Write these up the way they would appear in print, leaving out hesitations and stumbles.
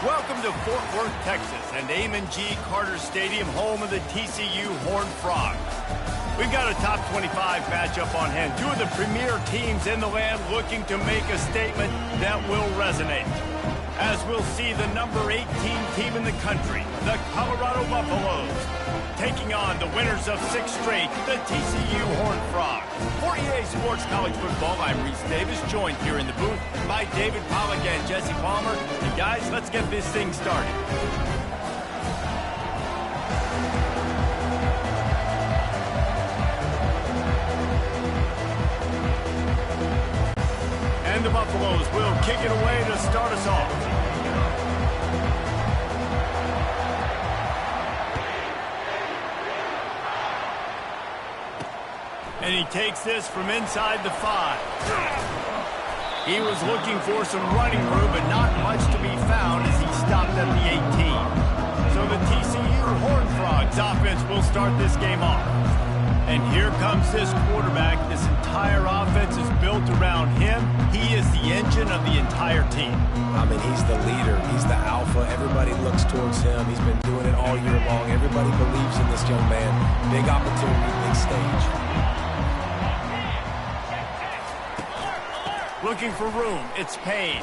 Welcome to Fort Worth, Texas, and Ncaa Carter Stadium, home of the TCU Horned Frogs. We've got a top 25 matchup on hand. Two of the premier teams in the land looking to make a statement that will resonate. As we'll see the number 18 team in the country, the Colorado Buffaloes, taking on the winners of 6 straight, the TCU Horned Frogs. For EA Sports College Football, I'm Reese Davis, joined here in the booth by David Pollack and Jesse Palmer. And guys, let's get this thing started. And the Buffaloes will kick it away to start us off. And he takes this from inside the 5. He was looking for some running room, but not much to be found as he stopped at the 18. So the TCU Horned Frogs offense will start this game off. And here comes this quarterback. This entire offense is built around him. He is the engine of the entire team. I mean, he's the leader. He's the alpha. Everybody looks towards him. He's been doing it all year long. Everybody believes in this young man. Big opportunity, big stage. Looking for room. It's Payne.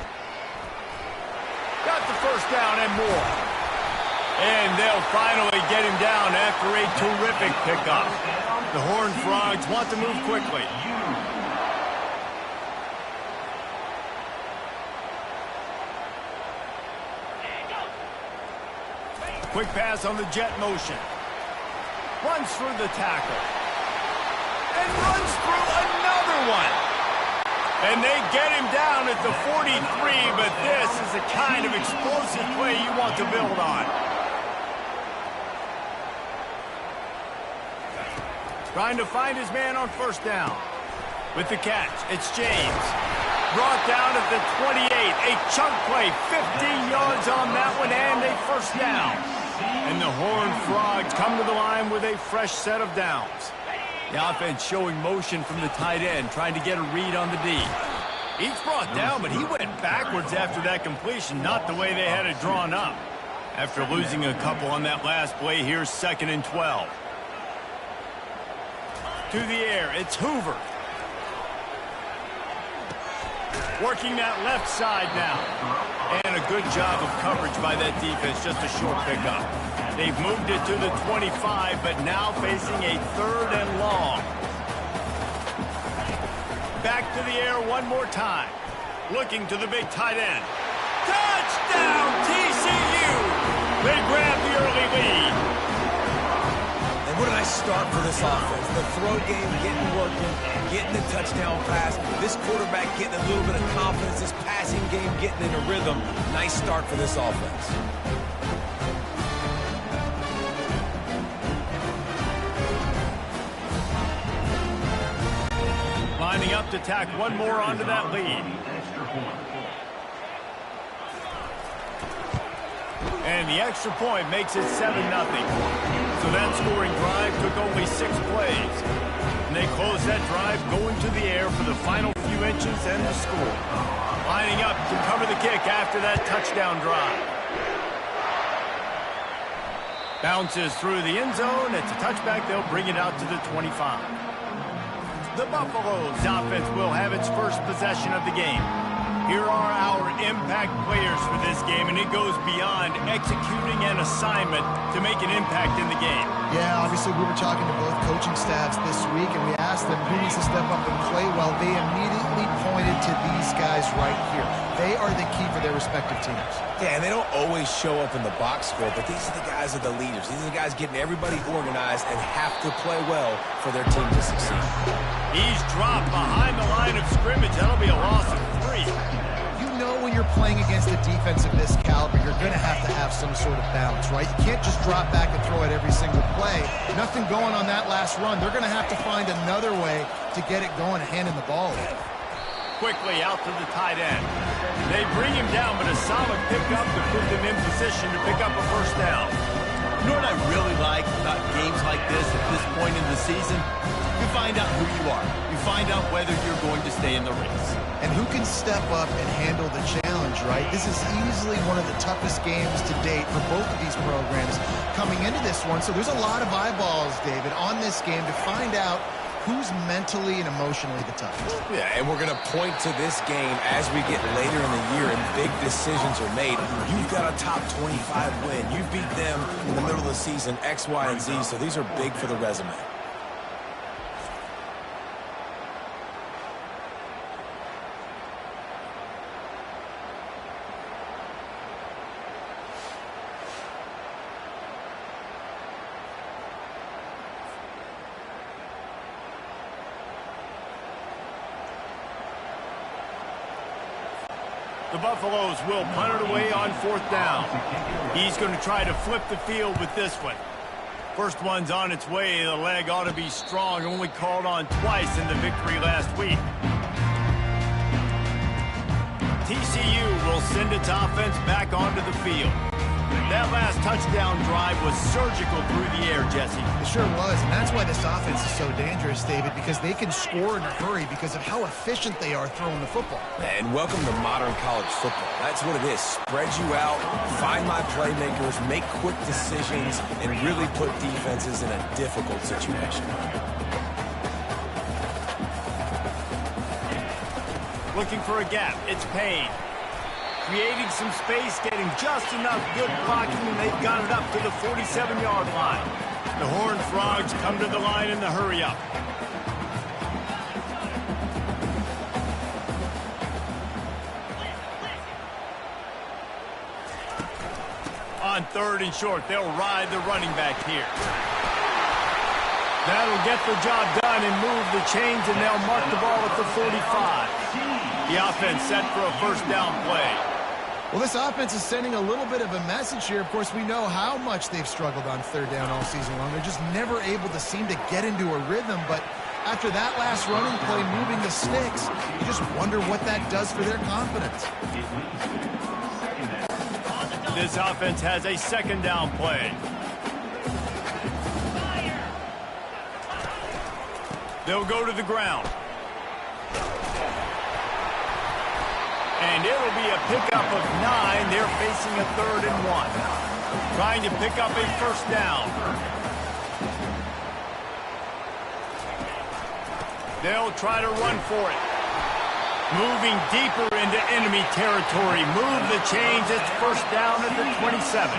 Got the first down and more. And they'll finally get him down after a terrific pickup. The Horned Frogs want to move quickly. Quick pass on the jet motion. Runs through the tackle. And runs through another one. And they get him down at the 43, but this is the kind of explosive play you want to build on. Trying to find his man on first down. With the catch, it's James. Brought down at the 28. A chunk play, 15 yards on that one, and a first down. And the Horned Frogs come to the line with a fresh set of downs. The offense showing motion from the tight end, trying to get a read on the D. Each brought down, but he went backwards after that completion, not the way they had it drawn up. After losing a couple on that last play, here's 2nd and 12. To the air, it's Hoover. Working that left side now. And a good job of coverage by that defense, just a short pickup. They've moved it to the 25, but now facing a 3rd and long. Back to the air one more time. Looking to the big tight end. Touchdown, TCU! They grab the early lead. And what a nice start for this offense. The throw game getting working, getting the touchdown pass. This quarterback getting a little bit of confidence. This passing game getting in a rhythm. Nice start for this offense. Lining up to tack one more onto that lead. And the extra point makes it 7-0. So that scoring drive took only 6 plays. And they close that drive going to the air for the final few inches and the score. Lining up to cover the kick after that touchdown drive. Bounces through the end zone. It's a touchback. They'll bring it out to the 25. The Buffaloes offense will have its first possession of the game. Here are our impact players for this game, and it goes beyond executing an assignment to make an impact in the game. Yeah, obviously we were talking to both coaching staffs this week, and we asked them who needs to step up and play well. They immediately pointed to these guys right here. They are the key for their respective teams. Yeah, and they don't always show up in the box score, but these are the guys that are the leaders. These are the guys getting everybody organized and have to play well for their team to succeed. He's dropped behind the line of scrimmage. That'll be a loss of 3. You know when you're playing against a defense of this caliber, you're going to have some sort of balance, right? You can't just drop back and throw it every single play. Nothing going on that last run. They're going to have to find another way to get it going and handing the ball in. Quickly out to the tight end. They bring him down, but a solid pickup to put them in position to pick up a first down. You know what I really like about games like this at this point in the season? You find out who you are. You find out whether you're going to stay in the race. And who can step up and handle the challenge, right? This is easily one of the toughest games to date for both of these programs coming into this one. So there's a lot of eyeballs, David, on this game to find out who's mentally and emotionally the toughest. Yeah, and we're going to point to this game as we get later in the year and big decisions are made. You've got a top 25 win. You beat them in the middle of the season, X, Y, and Z, so these are big for the resume. The Buffaloes will punt it away on 4th down. He's going to try to flip the field with this one. First one's on its way. The leg ought to be strong. Only called on twice in the victory last week. TCU will send its offense back onto the field. That last touchdown drive was surgical through the air, Jesse. It sure was, and that's why this offense is so dangerous, David, because they can score in a hurry because of how efficient they are throwing the football. And welcome to modern college football. That's what it is. Spread you out, find my playmakers, make quick decisions, and really put defenses in a difficult situation. Looking for a gap. It's Payne. Creating some space, getting just enough good blocking, and they've got it up to the 47-yard line. The Horned Frogs come to the line in the hurry-up. On 3rd and short, they'll ride the running back here. That'll get the job done and move the chains, and they'll mark the ball at the 45. The offense set for a first down play. Well, this offense is sending a little bit of a message here. Of course, we know how much they've struggled on 3rd down all season long. They're just never able to seem to get into a rhythm. But after that last running play, moving the sticks, you just wonder what that does for their confidence. This offense has a 2nd down play. They'll go to the ground. And it'll be a pickup of 9. They're facing a 3rd and 1. Trying to pick up a first down. They'll try to run for it. Moving deeper into enemy territory. Move the chains. It's first down at the 27.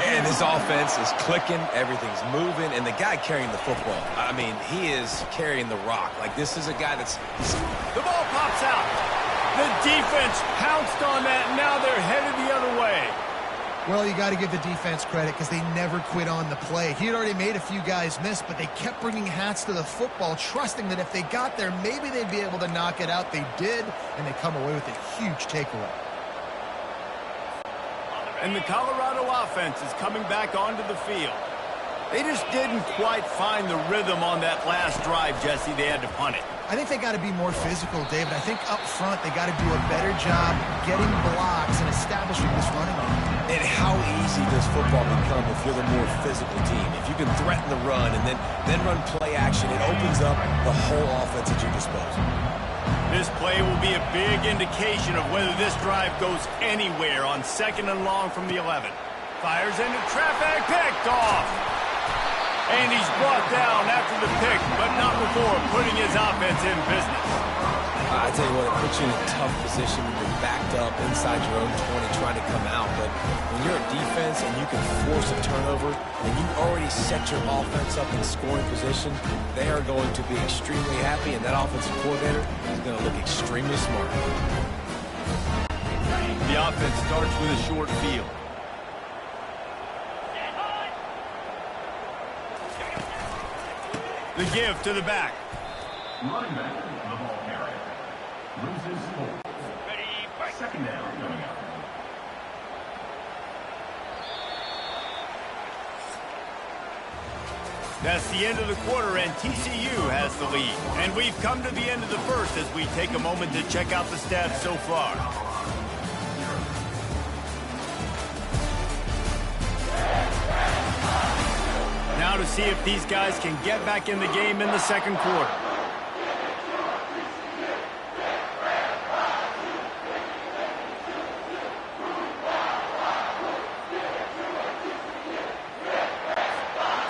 And this offense is clicking. Everything's moving. And the guy carrying the football, I mean, he is carrying the rock. Like, this is a guy that's... The ball pops out. The defense pounced on that. Now they're headed the other way. Well, you got to give the defense credit because they never quit on the play. He had already made a few guys miss, but they kept bringing hats to the football, trusting that if they got there, maybe they'd be able to knock it out. They did, and they come away with a huge takeaway. And the Colorado offense is coming back onto the field. They just didn't quite find the rhythm on that last drive, Jesse. They had to punt it. I think they got to be more physical, David. I think up front they got to do a better job getting blocks and establishing this running game. And how easy does football become if you're the more physical team? If you can threaten the run and then run play action, it opens up the whole offense at your disposal. This play will be a big indication of whether this drive goes anywhere on 2nd and long from the 11. Fires into traffic, picked off. And he's brought down after the pick, but not before putting his offense in business. I tell you what, it puts you in a tough position when you're backed up inside your own 20 trying to come out. But when you're a defense and you can force a turnover and you already set your offense up in scoring position, they are going to be extremely happy, and that offensive coordinator is going to look extremely smart. The offense starts with a short field. The give to the back. Running back, the ball carrier. Loses 4. Ready, 2nd down coming up. That's the end of the quarter, and TCU has the lead. And we've come to the end of the first as we take a moment to check out the stats so far. Now to see if these guys can get back in the game in the second quarter.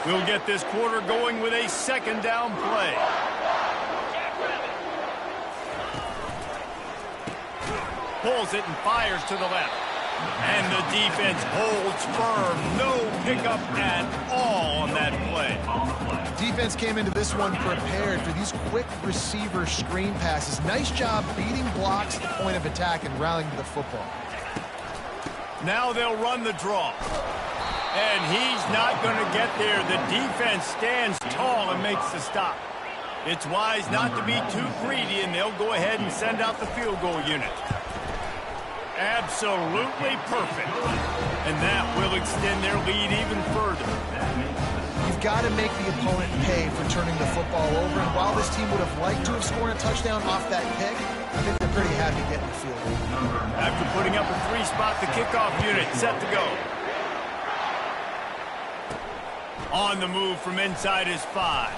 We'll get this quarter going with a second down play. Pulls it and fires to the left. And the defense holds firm. No pickup at all on that play. Defense came into this one prepared for these quick receiver screen passes. Nice job beating blocks at the point of attack and rallying to the football. Now they'll run the draw. And he's not going to get there. The defense stands tall and makes the stop. It's wise not to be too greedy, and they'll go ahead and send out the field goal unit. Absolutely perfect. And that will extend their lead even further. You've got to make the opponent pay for turning the football over. And while this team would have liked to have scored a touchdown off that kick, I think they're pretty happy getting the field goal. After putting up a three-spot, the kickoff unit set to go. On the move from inside his 5.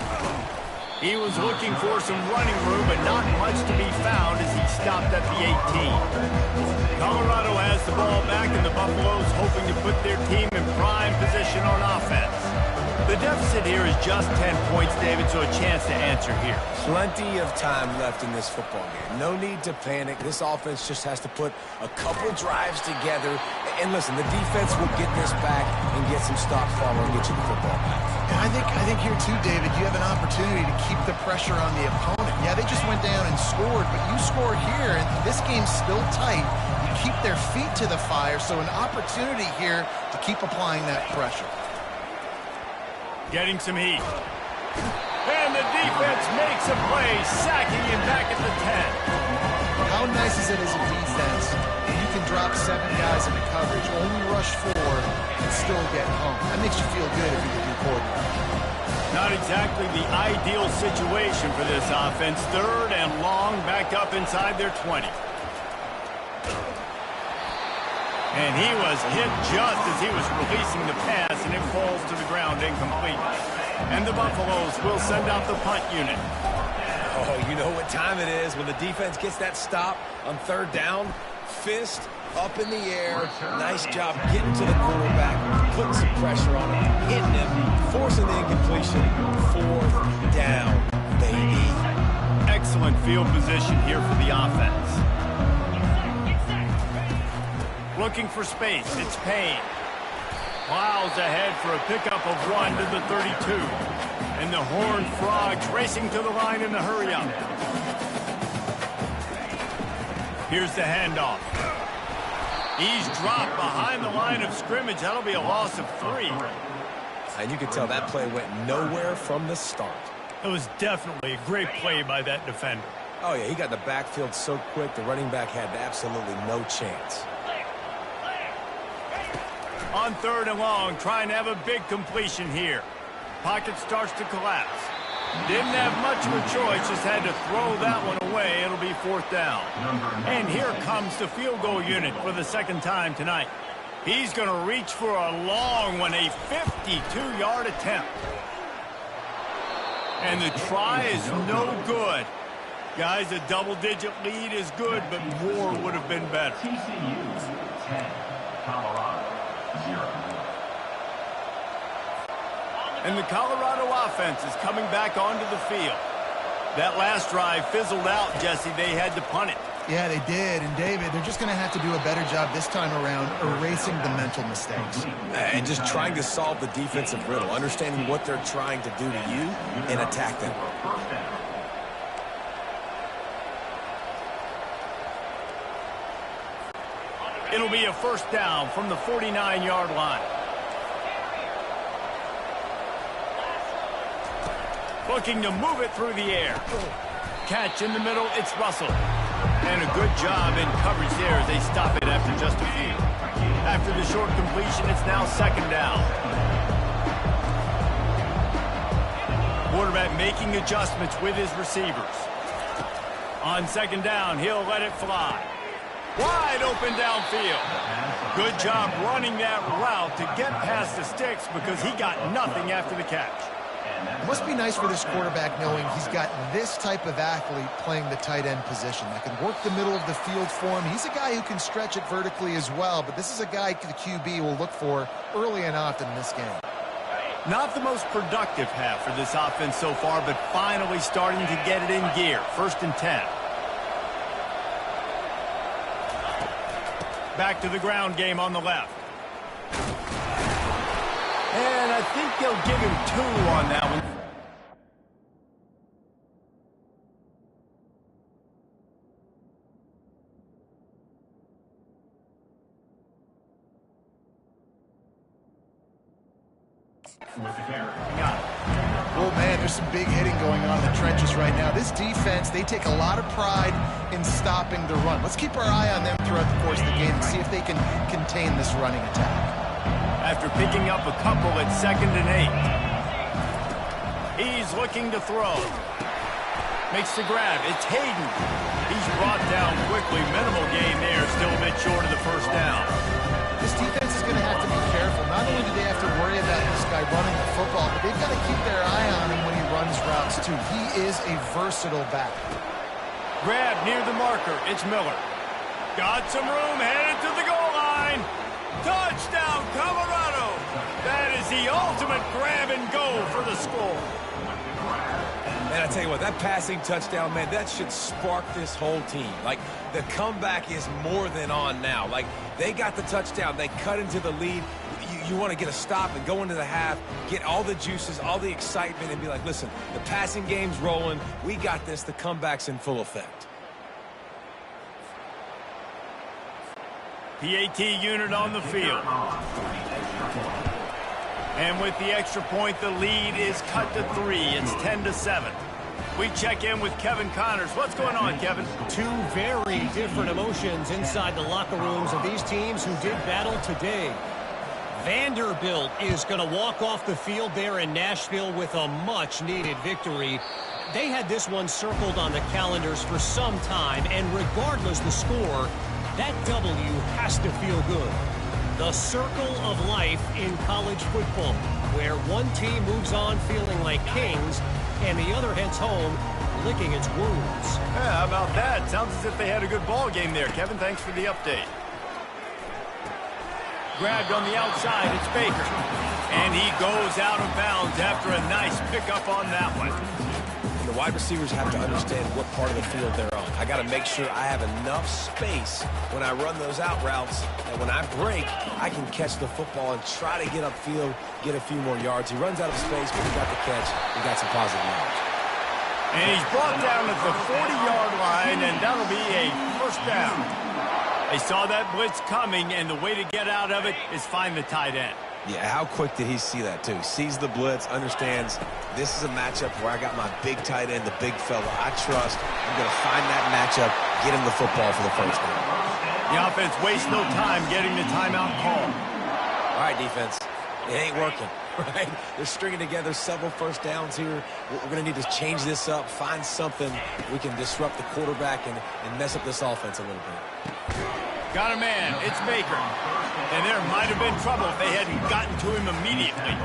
He was looking for some running room, but not much to be found as he stopped at the 18. Colorado has the ball back, and the Buffaloes hoping to put their team in prime position on offense. The deficit here is just 10 points, David, so a chance to answer here. Plenty of time left in this football game. No need to panic. This offense just has to put a couple drives together. And listen, the defense will get this back and get some stops following and get you the football back. And I think here too, David, you have an opportunity to keep the pressure on the opponent. Yeah, they just went down and scored, but you score here, and this game's still tight. You keep their feet to the fire, so an opportunity here to keep applying that pressure. Getting some heat. And the defense makes a play, sacking him back at the 10. How nice is it as a defense? You can drop 7 guys into coverage, only rush 4, and still get home. That makes you feel good if you're the coordinator. Not exactly the ideal situation for this offense. 3rd and long, back up inside their 20. And he was hit just as he was releasing the pass, and it falls to the ground incomplete. And the Buffaloes will send out the punt unit. Oh, you know what time it is when the defense gets that stop on 3rd down. Fist up in the air. Nice job getting to the quarterback, putting some pressure on him, hitting him, forcing the incompletion. 4th down, baby. Excellent field position here for the offense. Looking for space, it's Payne. Plows ahead for a pickup of 1 to the 32. And the Horned Frogs racing to the line in a hurry-up. Here's the handoff. He's dropped behind the line of scrimmage. That'll be a loss of 3. And you can tell that play went nowhere from the start. It was definitely a great play by that defender. Oh, yeah, he got in the backfield so quick, the running back had absolutely no chance. On 3rd and long, trying to have a big completion here. Pocket starts to collapse. Didn't have much of a choice, just had to throw that one away. It'll be 4th down. And here comes the field goal unit for the 2nd time tonight. He's going to reach for a long one, a 52-yard attempt. And the try is no good. Guys, a double-digit lead is good, but more would have been better. TCU's 10, Colorado 0. And the Colorado offense is coming back onto the field. That last drive fizzled out, Jesse. They had to punt it. Yeah, they did. And, David, they're just going to have to do a better job this time around erasing the mental mistakes. And just trying to solve the defensive riddle, understanding what they're trying to do to you and attack them. It'll be a 1st down from the 49-yard line. Looking to move it through the air. Catch in the middle, it's Russell. And a good job in coverage there as they stop it after just a few. After the short completion, it's now 2nd down. Quarterback making adjustments with his receivers. On 2nd down, he'll let it fly. Wide open downfield. Good job running that route to get past the sticks because he got nothing after the catch. It must be nice for this quarterback knowing he's got this type of athlete playing the tight end position that can work the middle of the field for him. He's a guy who can stretch it vertically as well, but this is a guy the QB will look for early and often in this game. Not the most productive half for this offense so far, but finally starting to get it in gear. 1st and 10. Back to the ground game on the left. And I think they'll give him 2 on that one. Oh, man, there's some big hitting going on in the trenches right now. This defense, they take a lot of pride in stopping the run. Let's keep our eye on them throughout the course of the game and see if they can contain this running attack. After picking up a couple at 2nd and 8. He's looking to throw. Makes the grab. It's Hayden. He's brought down quickly. Minimal gain there. Still a bit short of the 1st down. This defense is going to have to be careful. Not only do they have to worry about this guy running the football, but they've got to keep their eye on him when he runs routes, too. He is a versatile back. Grab near the marker. It's Miller. Got some room. Headed to the goal line. Touchdown, Colorado. That is the ultimate grab and go for the score. Man, I tell you what, that passing touchdown, man, that should spark this whole team. Like, the comeback is more than on now. Like, they got the touchdown. They cut into the lead. You want to get a stop and go into the half, get all the juices, all the excitement, and be like, listen, the passing game's rolling. We got this. The comeback's in full effect. PAT unit on the field. And with the extra point, the lead is cut to 3. It's 10-7. We check in with Kevin Connors. What's going on, Kevin? 2 very different emotions inside the locker rooms of these teams who did battle today. Vanderbilt is going to walk off the field there in Nashville with a much-needed victory. They had this one circled on the calendars for some time, and regardless the score, that W has to feel good. The circle of life in college football, where one team moves on feeling like kings and the other heads home licking its wounds. Yeah, how about that? Sounds as if they had a good ball game there. Kevin, thanks for the update. Grabbed on the outside, it's Baker. And he goes out of bounds after a nice pickup on that one. And the wide receivers have to understand what part of the field they're on. I got to make sure I have enough space when I run those out routes that when I break, I can catch the football and try to get upfield, get a few more yards. He runs out of space, but he got the catch. He got some positive yards. And he's brought down at the 40-yard line, and that'll be a 1st down. They saw that blitz coming, and the way to get out of it is find the tight end. Yeah, how quick did he see that, too? Sees the blitz, understands this is a matchup where I got my big tight end, the big fella I trust. I'm going to find that matchup, get him the football for the 1st down. The offense wastes no time getting the timeout call. All right, defense. It ain't working, right? They're stringing together several 1st downs here. We're going to need to change this up, find something we can disrupt the quarterback and mess up this offense a little bit. Got a man. It's Baker. And there might have been trouble if they hadn't gotten to him immediately.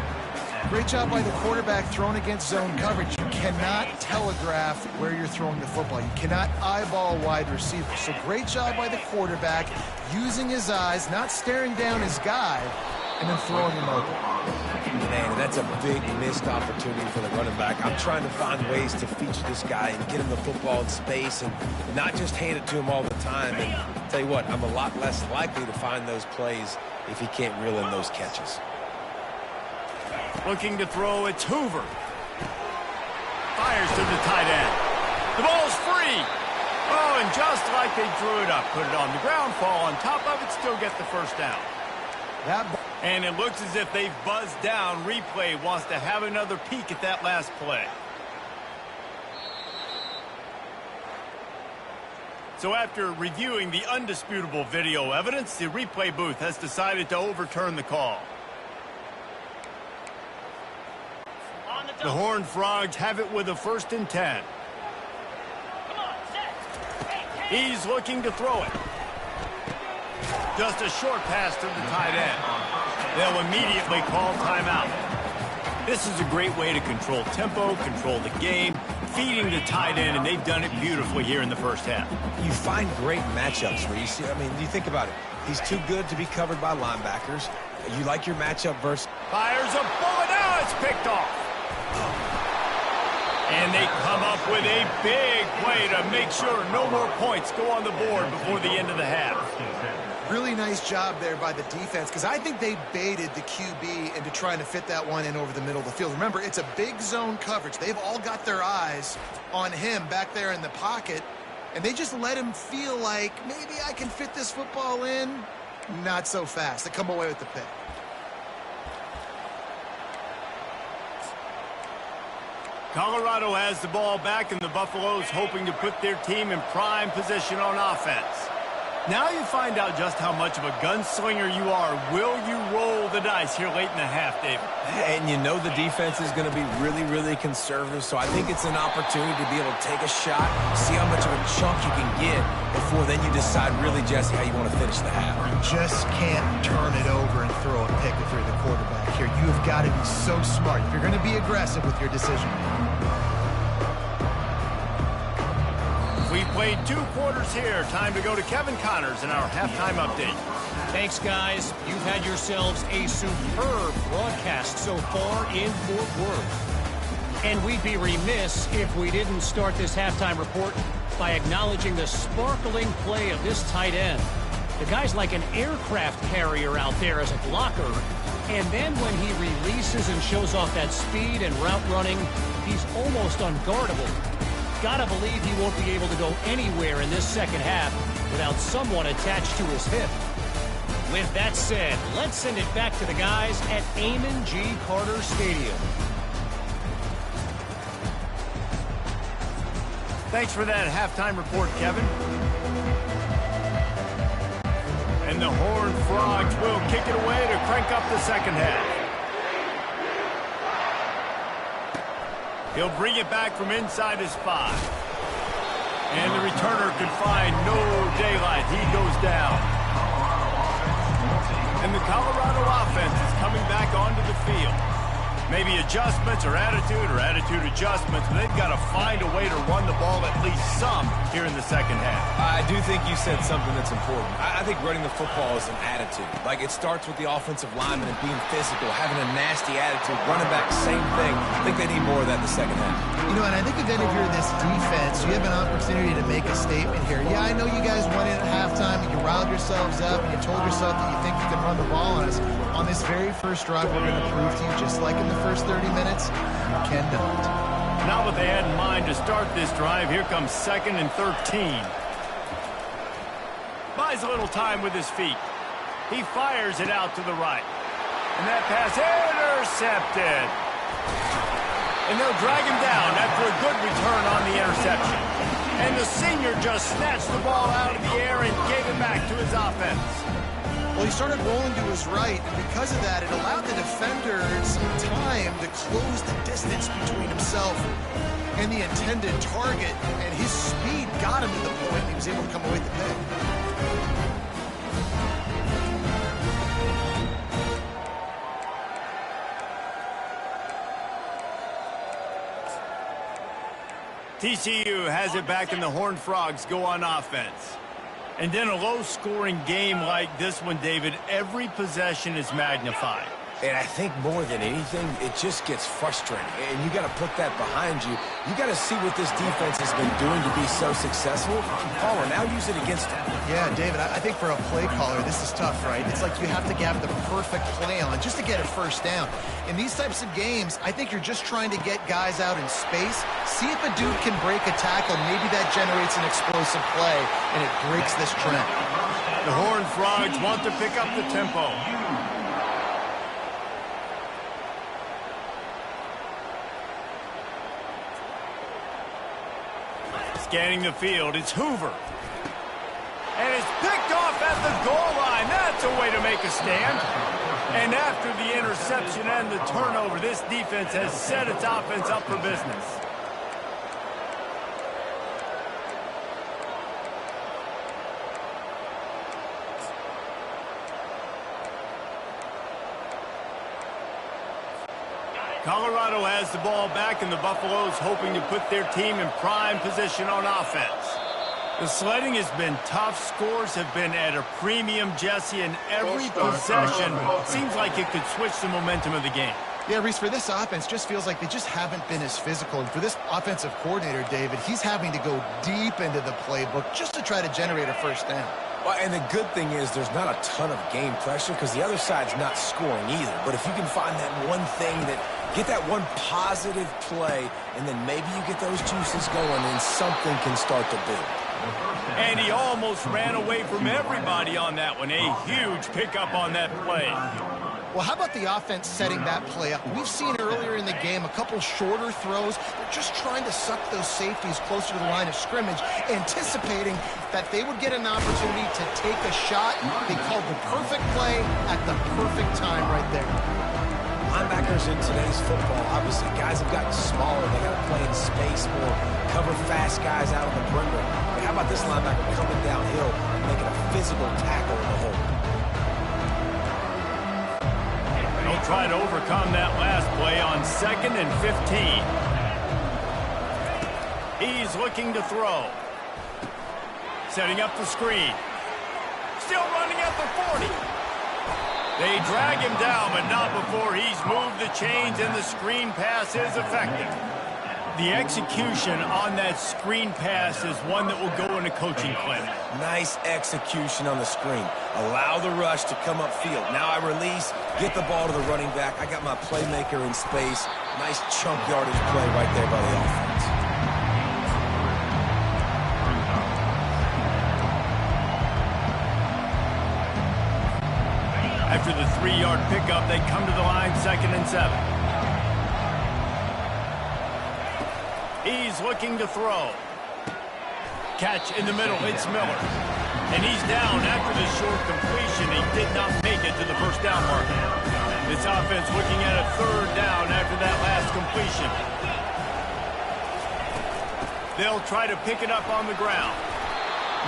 Great job by the quarterback thrown against zone coverage. You cannot telegraph where you're throwing the football. You cannot eyeball wide receiver. So great job by the quarterback using his eyes, not staring down his guy, and then throwing him open. Man, that's a big missed opportunity for the running back. I'm trying to find ways to feature this guy and get him the football in space and not just hand it to him all the time. And I'll tell you what, I'm a lot less likely to find those plays if he can't reel in those catches. Looking to throw, it's Hoover. Fires to the tight end. The ball's free. Oh, and just like they drew it up, put it on the ground, fall on top of it, still get the 1st down. And it looks as if they've buzzed down. Replay wants to have another peek at that last play. So after reviewing the undisputable video evidence, the replay booth has decided to overturn the call. The Horned Frogs have it with a 1st and 10. He's looking to throw it. Just a short pass to the tight end. They'll immediately call timeout. This is a great way to control tempo, control the game, feeding the tight end, and they've done it beautifully here in the first half. You find great matchups where you see, you think about it. He's too good to be covered by linebackers. You like your matchup versus... Fires a bullet. Now it's picked off. And they come up with a big play to make sure no more points go on the board before the end of the half. Really nice job there by the defense, because I think they baited the QB into trying to fit that one in over the middle of the field. Remember, it's a big zone coverage. They've all got their eyes on him back there in the pocket, and they just let him feel like, maybe I can fit this football in. Not so fast. They come away with the pick. Colorado has the ball back, and the Buffaloes hoping to put their team in prime position on offense. Now you find out just how much of a gunslinger you are. Will you roll the dice here late in the half, David? And you know the defense is going to be really, really conservative, so I think it's an opportunity to be able to take a shot, see how much of a chunk you can get before then you decide really, Jesse, how you want to finish the half. You just can't turn it over and throw a pick if you're the quarterback here. You have got to be so smart if you're going to be aggressive with your decision. We played 2 quarters here. Time to go to Kevin Connors in our halftime update. Thanks, guys. You've had yourselves a superb broadcast so far in Fort Worth. And we'd be remiss if we didn't start this halftime report by acknowledging the sparkling play of this tight end. The guy's like an aircraft carrier out there as a blocker. And then when he releases and shows off that speed and route running, he's almost unguardable. Gotta believe he won't be able to go anywhere in this second half without someone attached to his hip. With that said, let's send it back to the guys at Ncaa Carter Stadium. Thanks for that halftime report, Kevin. And the Horned Frogs will kick it away to crank up the second half. He'll bring it back from inside his 5. And the returner could find no daylight. He goes down. And the Colorado offense is coming back onto the field. Maybe adjustments or attitude adjustments, but they've got to find a way to run the ball at least some here in the second half. I do think you said something that's important. I think running the football is an attitude. Like, it starts with the offensive lineman and being physical, having a nasty attitude. Running back, same thing. I think they need more of that in the second half. You know, and I think then if you're this defense, you have an opportunity to make a statement here. Yeah, I know you guys went in at halftime and you riled yourselves up and you told yourself that you think you can run the ball on us. On this very first drive, we're going to prove to you, just like in the first 30 minutes, you cannot. Not what they had in mind to start this drive. Here comes 2nd and 13. Buys a little time with his feet. He fires it out to the right. And that pass intercepted. And they'll drag him down after a good return on the interception. And the senior just snatched the ball out of the air and gave it back to his offense. Well, he started rolling to his right, and because of that, it allowed the defenders time to close the distance between himself and the intended target, and his speed got him to the point he was able to come away with the pick. TCU has it back, and the Horned Frogs go on offense. And then a low-scoring game like this one, David, every possession is magnified. And I think more than anything, it just gets frustrating. And you got to put that behind you. You got to see what this defense has been doing to be so successful. Caller, now use it against them. Yeah, David, I think for a play caller, this is tough, right? It's like you have to have the perfect play on just to get a first down. In these types of games, I think you're just trying to get guys out in space, see if a dude can break a tackle. Maybe that generates an explosive play, and it breaks this trend. The Horned Frogs want to pick up the tempo. Scanning the field, it's Hoover. And it's picked off at the goal line. That's a way to make a stand. And after the interception and the turnover, this defense has set its offense up for business. Colorado has the ball back, and the Buffaloes hoping to put their team in prime position on offense. The sledding has been tough. Scores have been at a premium, Jesse, and every possession seems like it could switch the momentum of the game. Yeah, Reese, for this offense, just feels like they just haven't been as physical. And for this offensive coordinator, David, he's having to go deep into the playbook just to try to generate a first down. Well, and the good thing is there's not a ton of game pressure because the other side's not scoring either. But if you can find that one thing get that one positive play, and then maybe you get those juices going, and something can start to build. And he almost ran away from everybody on that one. A huge pickup on that play. Well, how about the offense setting that play up? We've seen earlier in the game a couple shorter throws. They're just trying to suck those safeties closer to the line of scrimmage, anticipating that they would get an opportunity to take a shot. They called the perfect play at the perfect time right there. Linebackers in today's football, obviously, guys have gotten smaller. They got to play in space more, cover fast guys out on the perimeter. But how about this linebacker coming downhill and making a physical tackle in the hole? They'll try to overcome that last play on 2nd and 15. He's looking to throw. Setting up the screen. Still running at the 40. They drag him down, but not before he's moved the chains, and the screen pass is effective. The execution on that screen pass is one that will go in a coaching clinic. Nice execution on the screen. Allow the rush to come upfield. Now I release, get the ball to the running back. I got my playmaker in space. Nice chunk yardage play right there by the offense. After the 3-yard pickup, they come to the line 2nd and 7. He's looking to throw. Catch in the middle, it's Miller. And he's down after the short completion. He did not make it to the first down marker. This offense looking at a 3rd down after that last completion. They'll try to pick it up on the ground.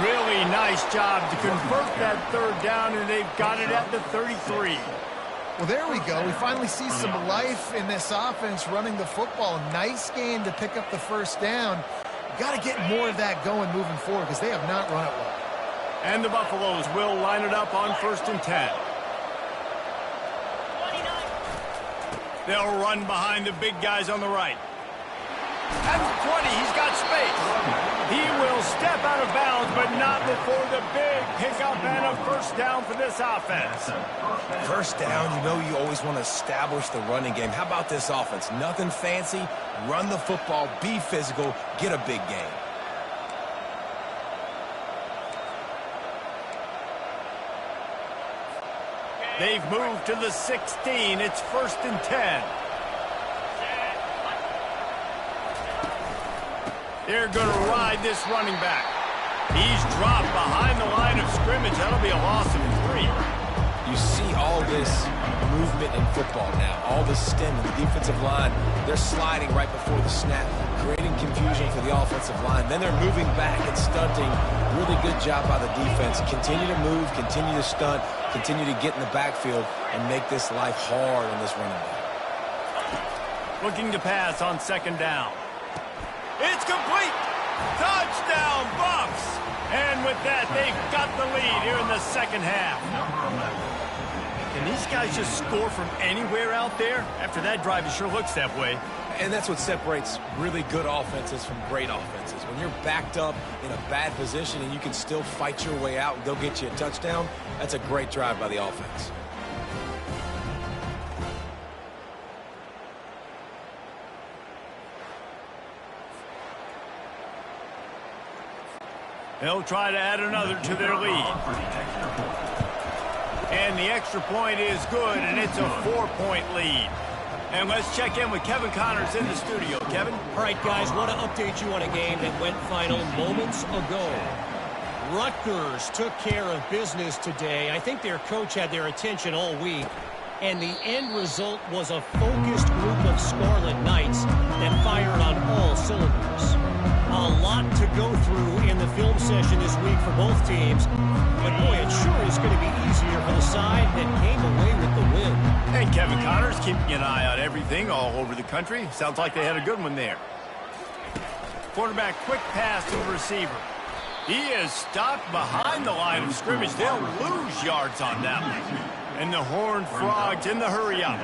Really nice job to convert that 3rd down, and they've got it at the 33. Well, there we go. We finally see some life in this offense running the football. Nice game to pick up the first down. Got to get more of that going moving forward because they have not run it well. And the Buffaloes will line it up on 1st and 10. They'll run behind the big guys on the right. At the 20, he's got space. He will step out of bounds, but not before the big pickup and a first down for this offense. First down, you know you always want to establish the running game. How about this offense? Nothing fancy. Run the football, be physical, get a big gain. They've moved to the 16. It's 1st and 10. They're going to ride this running back. He's dropped behind the line of scrimmage. That'll be a loss of 3. You see all this movement in football now. All the stem in the defensive line. They're sliding right before the snap, creating confusion for the offensive line. Then they're moving back and stunting. Really good job by the defense. Continue to move, continue to stunt, continue to get in the backfield and make this life hard on this running back. Looking to pass on 2nd down. It's complete. Touchdown, Buffs. And with that, they've got the lead here in the 2nd half. Can these guys just score from anywhere out there? After that drive, it sure looks that way. And that's what separates really good offenses from great offenses. When you're backed up in a bad position and you can still fight your way out and go get you a touchdown, that's a great drive by the offense. They'll try to add another to their lead. And the extra point is good, and it's a 4-point lead. And let's check in with Kevin Connors in the studio. Kevin? All right, guys, want to update you on a game that went final moments ago. Rutgers took care of business today. I think their coach had their attention all week. And the end result was a focused group of Scarlet Knights that fired on all cylinders. A lot to go through in the film session this week for both teams. But boy, it sure is going to be easier for the side that came away with the win. And Kevin Connors keeping an eye out everything all over the country. Sounds like they had a good one there. Quarterback, quick pass to the receiver. He is stopped behind the line of scrimmage. They'll lose yards on that one. And the Horned Frogs in the hurry-up.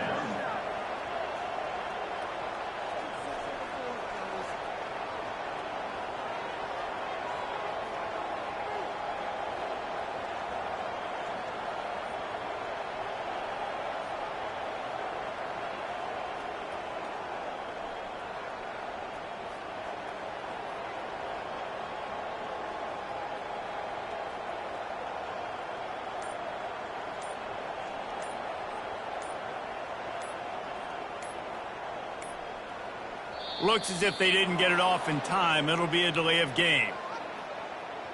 Looks as if they didn't get it off in time. It'll be a delay of game.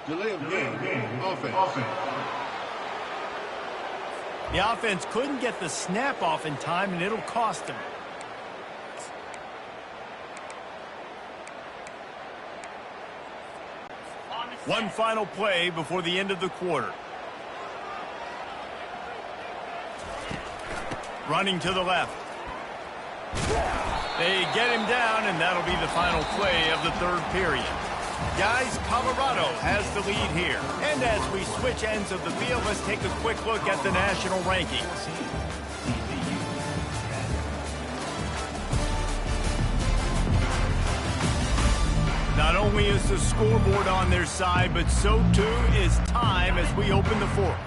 Delay of game. Offense. The offense couldn't get the snap off in time, and it'll cost them. One final play before the end of the quarter. Running to the left. They get him down, and that'll be the final play of the third period. Guys, Colorado has the lead here. And as we switch ends of the field, let's take a quick look at the national rankings. Not only is the scoreboard on their side, but so too is time as we open the fourth.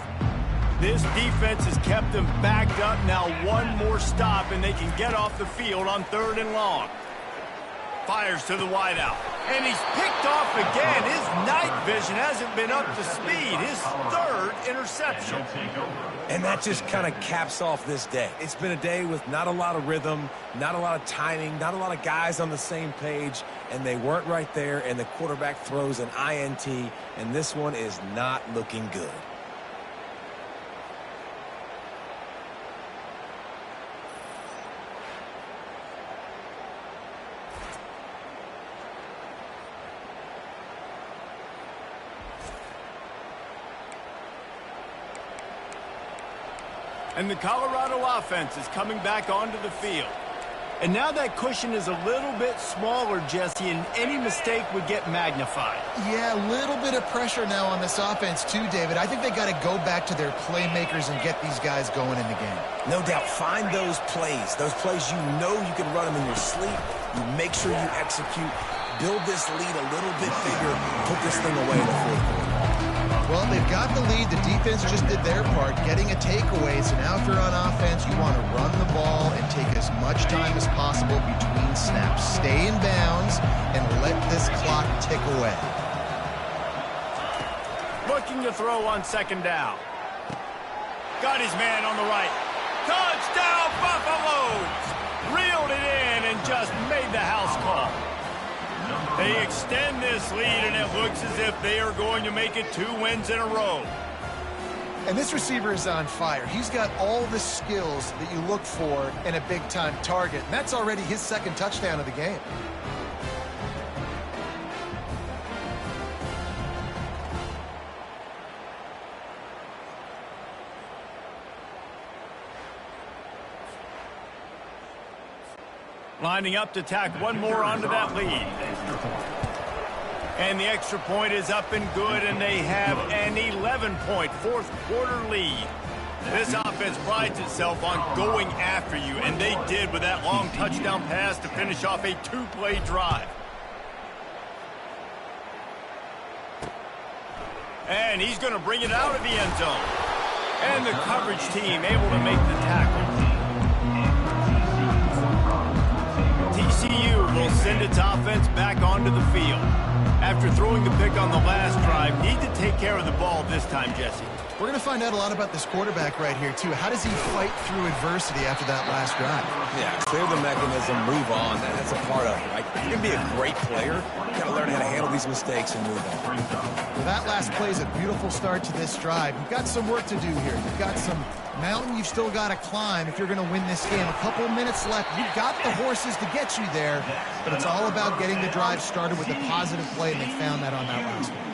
This defense has kept them backed up. Now one more stop, and they can get off the field on 3rd and long. Fires to the wideout. And he's picked off again. His night vision hasn't been up to speed. His 3rd interception. And that just kind of caps off this day. It's been a day with not a lot of rhythm, not a lot of timing, not a lot of guys on the same page, and they weren't right there, and the quarterback throws an INT, and this one is not looking good. And the Colorado offense is coming back onto the field. And now that cushion is a little bit smaller, Jesse, and any mistake would get magnified. Yeah, a little bit of pressure now on this offense too, David. I think they got to go back to their playmakers and get these guys going in the game. No doubt. Find those plays you know you can run them in your sleep. You make sure you execute. Build this lead a little bit bigger. Put this thing away in the fourth quarter. Well, they've got the lead. The defense just did their part, getting a takeaway. So now if you're on offense, you want to run the ball and take as much time as possible between snaps. Stay in bounds and let this clock tick away. Looking to throw on 2nd down. Got his man on the right. Touchdown, Buffaloes! Reeled it in and just made the house call. They extend this lead, and it looks as if they are going to make it 2 wins in a row. And this receiver is on fire. He's got all the skills that you look for in a big-time target. And that's already his 2nd touchdown of the game. Lining up to tack one more onto that lead. And the extra point is up and good, and they have an 11-point fourth-quarter lead. This offense prides itself on going after you, and they did with that long touchdown pass to finish off a 2-play drive. And he's going to bring it out of the end zone. And the coverage team able to make the tackle. TCU will send its offense back onto the field. After throwing the pick on the last drive, need to take care of the ball this time, Jesse. We're going to find out a lot about this quarterback right here, too. How does he fight through adversity after that last drive? Yeah, clear the mechanism, move on. That's a part of it, right? You're going to be a great player. You've got to learn how to handle these mistakes and move on. Well, that last play is a beautiful start to this drive. You've got some work to do here. You've got some mountain you've still got to climb if you're going to win this game. A couple minutes left. You've got the horses to get you there, but it's all about getting the drive started with a positive play, and they found that on that last one.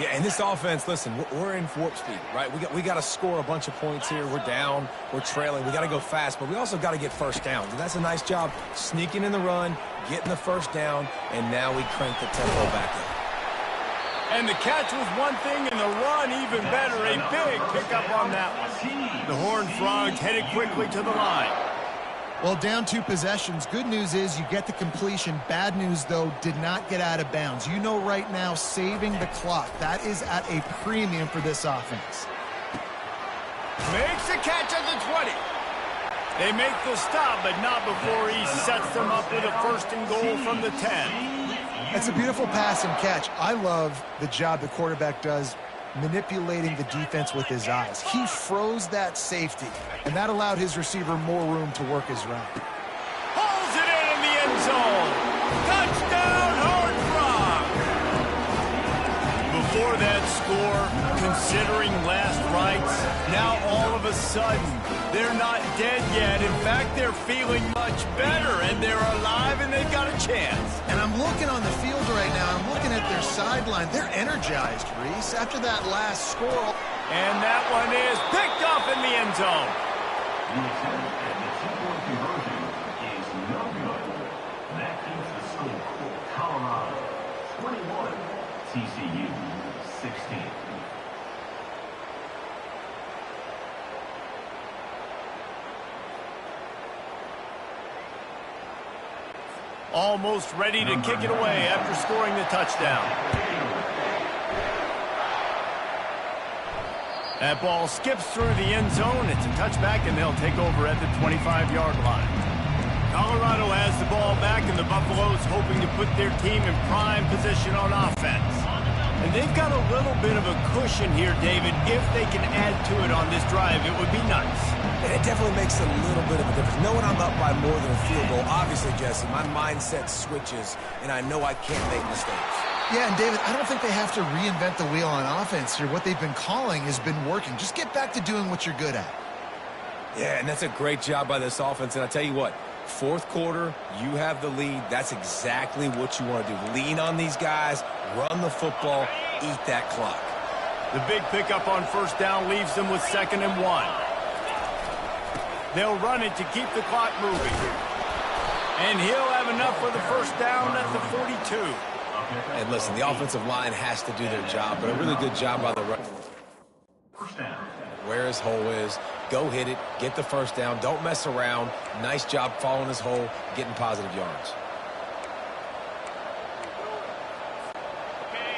Yeah, and this offense, listen, we're in warp speed, right? We got to score a bunch of points here. We're down, we're trailing. We got to go fast, but we also got to get first downs. And that's a nice job sneaking in the run, getting the first down, and now we crank the tempo back up. And the catch was one thing, and the run even better. A big pickup on that one. The Horned Frogs headed quickly to the line. Well, down 2 possessions. Good news is you get the completion. Bad news, though, did not get out of bounds. You know right now, saving the clock. That is at a premium for this offense. Makes the catch at the 20. They make the stop, but not before he sets them up with a first and goal from the 10. It's a beautiful pass and catch. I love the job the quarterback does manipulating the defense with his eyes. He froze that safety, and that allowed his receiver more room to work his route. Pulls it in the end zone. Touchdown, Horned Frog. Before that score, considering last rites, now all of a sudden, they're not dead yet. In fact, they're feeling much better, and they're alive, and they've got a chance. And I'm looking on the field right now. I'm looking at their sideline. They're energized, Reese, after that last score. And that one is picked off in the end zone. The attempt at the two-point conversion is no good. That keeps the score. Colorado 21, TCU 16. Almost ready to kick it away after scoring the touchdown. That ball skips through the end zone. It's a touchback, and they'll take over at the 25-yard line. Colorado has the ball back, and the Buffaloes hoping to put their team in prime position on offense. And they've got a little bit of a cushion here, David. If they can add to it on this drive, it would be nice. And it definitely makes a little bit of a difference. Knowing I'm up by more than a field goal, obviously, Jesse, my mindset switches, and I know I can't make mistakes. Yeah, and David, I don't think they have to reinvent the wheel on offense here. What they've been calling has been working. Just get back to doing what you're good at. Yeah, and that's a great job by this offense. And I tell you what, fourth quarter, you have the lead. That's exactly what you want to do. Lean on these guys, run the football, eat that clock. The big pickup on first down leaves them with 2nd and 1. They'll run it to keep the clock moving. And he'll have enough for the first down at the 42. And listen, the offensive line has to do their job, but a really good job by the run. Where his hole is, go hit it, get the first down, don't mess around. Nice job following his hole, getting positive yards.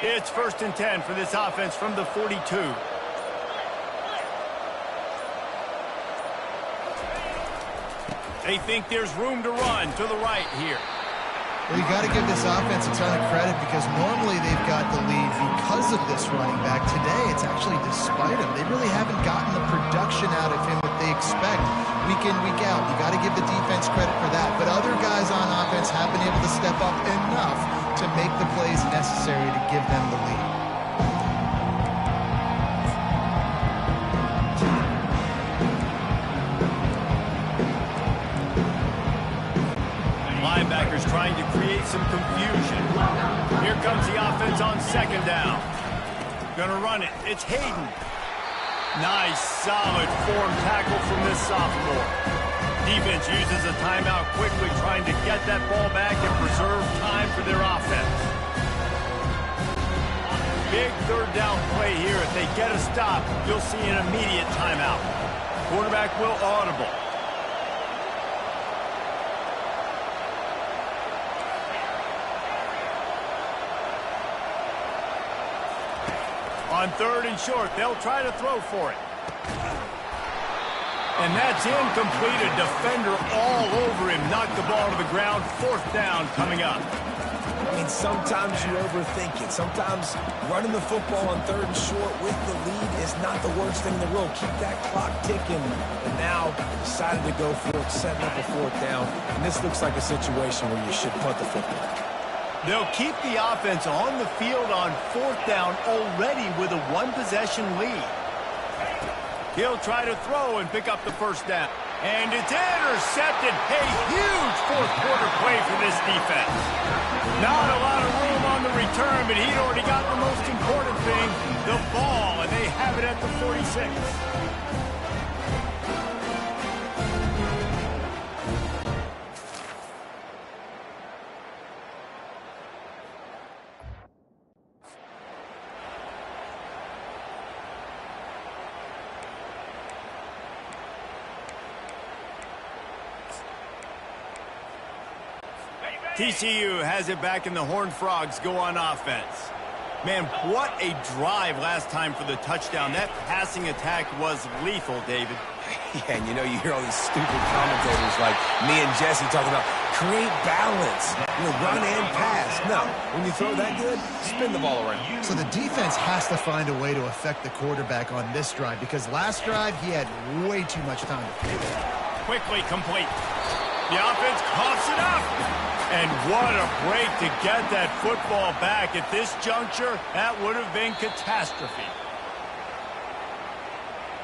It's 1st and 10 for this offense from the 42. They think there's room to run to the right here. Well, you got to give this offense a ton of credit because normally they've got the lead because of this running back. Today, it's actually despite him. They really haven't gotten the production out of him that they expect week in, week out. You got to give the defense credit for that. But other guys on offense have been able to step up enough to make the plays necessary to give them the lead. Linebackers trying to create some confusion. Here comes the offense on 2nd down. Gonna run it. It's Hayden. Nice, solid form tackle from this sophomore. Defense uses a timeout quickly, trying to get that ball back and preserve time for their offense. Big 3rd down play here. If they get a stop, you'll see an immediate timeout. Quarterback will audible. On 3rd and short, they'll try to throw for it. And that's incomplete. A defender all over him. Knocked the ball to the ground. 4th down coming up. I mean, sometimes you overthink it. Sometimes running the football on 3rd and short with the lead is not the worst thing in the world. Keep that clock ticking. And now decided to go for it, setting up a 4th down. And this looks like a situation where you should punt the football. They'll keep the offense on the field on 4th down already with a 1-possession lead. He'll try to throw and pick up the first down. And it's intercepted. A huge 4th quarter play for this defense. Not a lot of room on on the return, but he'd already got the most important thing, the ball, and they have it at the 46. TCU has it back, and the Horned Frogs go on offense. Man, what a drive last time for the touchdown. That passing attack was lethal, David. Yeah, and you hear all these stupid commentators like me and Jesse talking about create balance, run and pass. No, when you throw that good, spin the ball around. So the defense has to find a way to affect the quarterback on this drive, because last drive he had way too much time to play. Quickly complete. The offense coughs it up. And what a break to get that football back. At this juncture, that would have been catastrophe.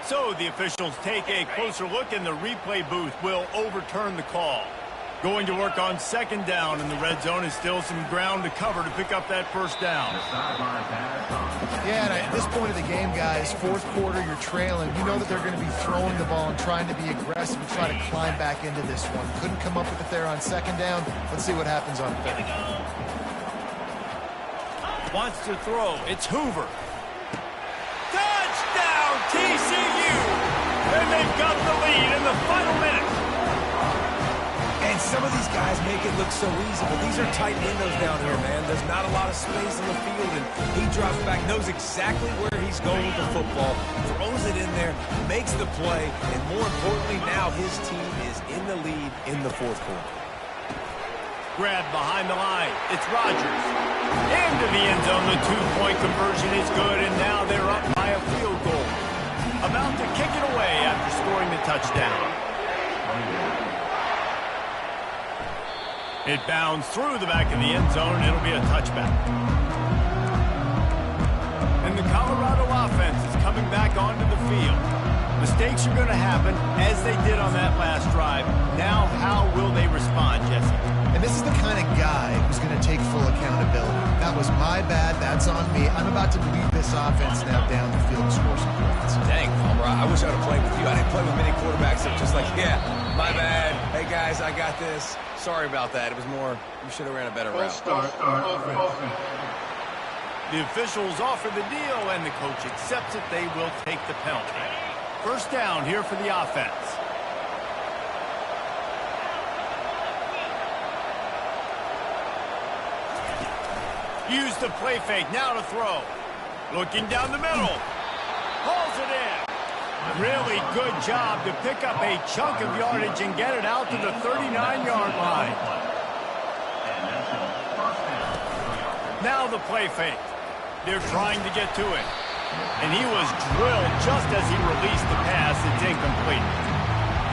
So the officials take a closer look, and the replay booth will overturn the call. Going to work on second down, and the red zone is still some ground to cover to pick up that first down. Yeah, and at this point of the game, guys, fourth quarter, you're trailing. You know that they're going to be throwing the ball and trying to be aggressive and try to climb back into this one. Couldn't come up with it there on second down. Let's see what happens on third. Wants to throw. It's Hoover. Touchdown, TCU! And they've got the lead in the final minute. And some of these guys make it look so easy, but these are tight windows down here, man. There's not a lot of space on the field, and he drops back, knows exactly where he's going with the football, throws it in there, makes the play, and more importantly, now his team is in the lead in the fourth quarter. Grabbed behind the line. It's Rodgers. Into the end zone. The two-point conversion is good, and now they're up by a field goal. About to kick it away after scoring the touchdown. It bounds through the back of the end zone, and it'll be a touchback. And the Colorado offense is coming back onto the field. Mistakes are going to happen, as they did on that last drive. Now, how will they respond, Jesse? And this is the kind of guy who's going to take full accountability. That was my bad. That's on me. I'm about to lead this offense now down the field and score some points. Dang, Palmer, I wish I would have played with you. I didn't play with many quarterbacks that were just like, yeah, my bad. Hey, guys, I got this. Sorry about that. It was more, you should have ran a better route. Offense. The officials offer the deal, and the coach accepts it. They will take the penalty. First down here for the offense. Use the play fake, now to throw. Looking down the middle. Pulls it in. Really good job to pick up a chunk of yardage and get it out to the 39-yard line. Now the play fake. They're trying to get to it. And he was drilled just as he released the pass. It's incomplete.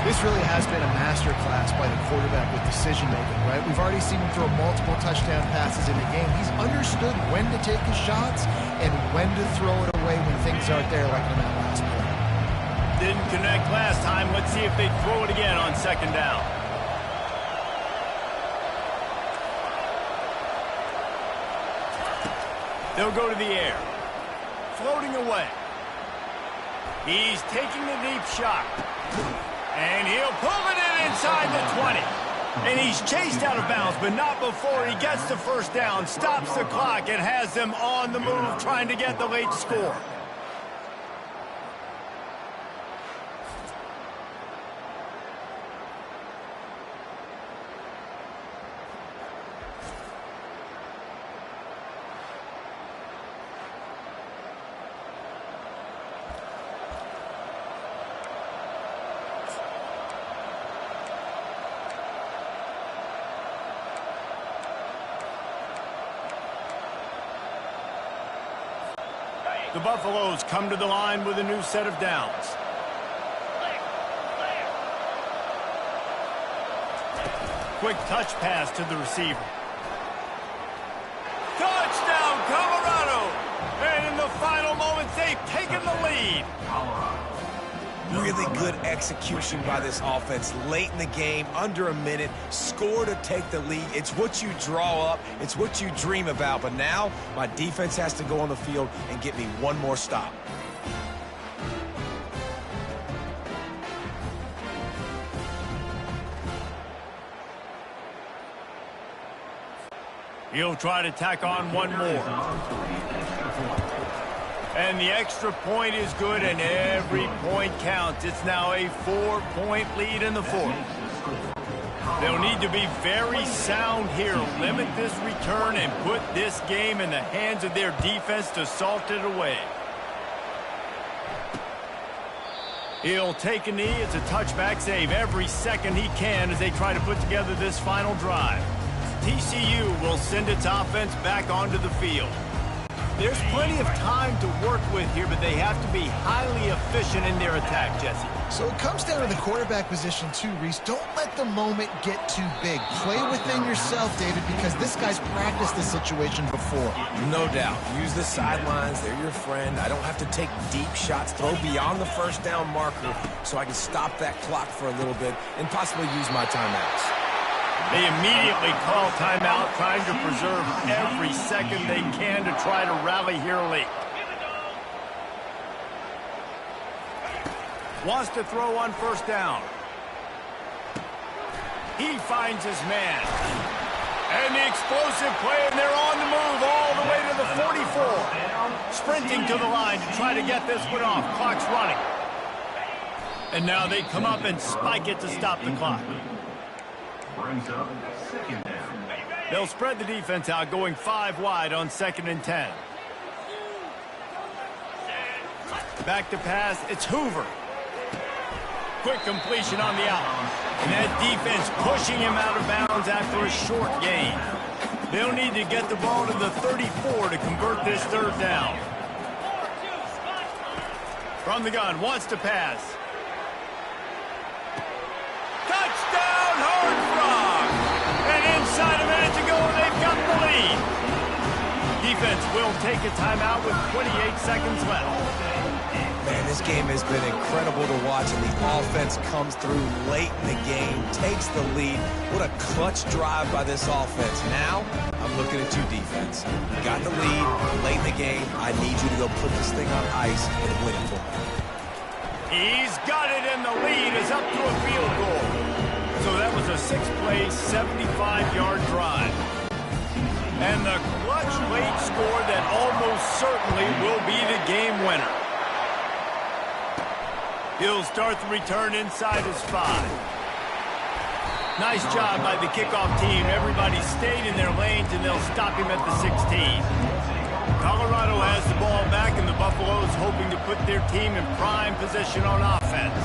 This really has been a master class by the quarterback with decision-making, right? We've already seen him throw multiple touchdown passes in the game. He's understood when to take his shots and when to throw it away when things aren't there, like on that last play. Didn't connect last time. Let's see if they throw it again on second down. They'll go to the air. Floating away. He's taking the deep shot. And he'll pull it in inside the 20. And he's chased out of bounds, but not before he gets the first down, stops the clock, and has them on the move trying to get the late score. The Buffaloes come to the line with a new set of downs. Quick touch pass to the receiver. Touchdown, Colorado! And in the final moments, they've taken the lead. Really good execution by this offense late in the game, under a minute, score to take the lead. It's what you draw up, it's what you dream about, but now my defense has to go on the field and get me one more stop. He'll try to tack on one more. And the extra point is good, and every point counts. It's now a 4-point lead in the fourth. They'll need to be very sound here, limit this return, and put this game in the hands of their defense to salt it away. He'll take a knee. It's a touchback save every second he can as they try to put together this final drive. TCU will send its offense back onto the field. There's plenty of time to work with here, but they have to be highly efficient in their attack, Jesse. So it comes down to the quarterback position too, Reese. Don't let the moment get too big. Play within yourself, David, because this guy's practiced this situation before. No doubt. Use the sidelines. They're your friend. I don't have to take deep shots, throw beyond the first down marker so I can stop that clock for a little bit and possibly use my timeouts. They immediately call timeout, trying to preserve every second they can to try to rally here late. Wants to throw on first down. He finds his man. And the explosive play, and they're on the move all the way to the 44. Sprinting to the line to try to get this one off. Clock's running. And now they come up and spike it to stop the clock. Brings up second down. They'll spread the defense out, going 5 wide on 2nd and 10. Back to pass, it's Hoover. Quick completion on the out. And that defense pushing him out of bounds after a short gain. They'll need to get the ball to the 34 to convert this third down. From the gun, wants to pass. Touchdown, Horned Frog! And inside a minute to go, they've got the lead. Defense will take a timeout with 28 seconds left. Man, this game has been incredible to watch, and the offense comes through late in the game, takes the lead. What a clutch drive by this offense. Now, I'm looking at you, defense. You got the lead late in the game. I need you to go put this thing on ice and win it for me. He's got it, and the lead is up to a field goal. So that was a 6-play, 75-yard drive. And the clutch late score that almost certainly will be the game winner. He'll start the return inside his 5. Nice job by the kickoff team. Everybody stayed in their lanes, and they'll stop him at the 16. Colorado has the ball back, and the Buffaloes hoping to put their team in prime position on offense.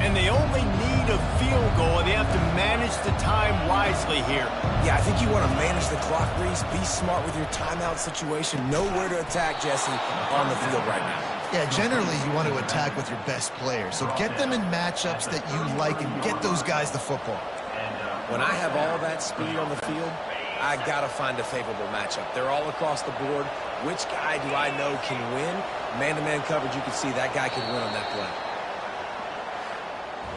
And they only need a field goal, and they have to manage the time wisely here. Yeah, I think you want to manage the clock, Reese. Be smart with your timeout situation. Know where to attack, Jesse, on the field right now. Yeah, generally you want to attack with your best players. So get them in matchups that you like and get those guys the football. When I have all that speed on the field, I got to find a favorable matchup. They're all across the board. Which guy do I know can win? Man-to-man coverage, you can see that guy can win on that play.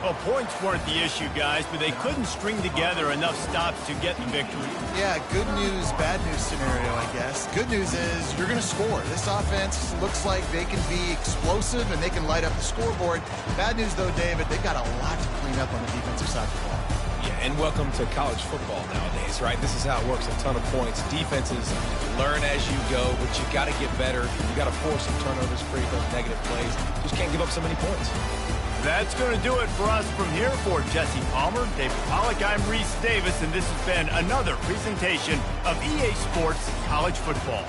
Well, points weren't the issue, guys, but they couldn't string together enough stops to get the victory. Yeah, good news, bad news scenario, I guess. Good news is you're going to score. This offense looks like they can be explosive and they can light up the scoreboard. Bad news, though, David, they've got a lot to clean up on the defensive side of the ball. Yeah, and welcome to college football nowadays, right? This is how it works, a ton of points. Defenses learn as you go, but you got to get better. You got to force some turnovers, create those negative plays. Just can't give up so many points. That's going to do it for us from here. For Jesse Palmer, David Pollack, I'm Reese Davis, and this has been another presentation of EA Sports College Football.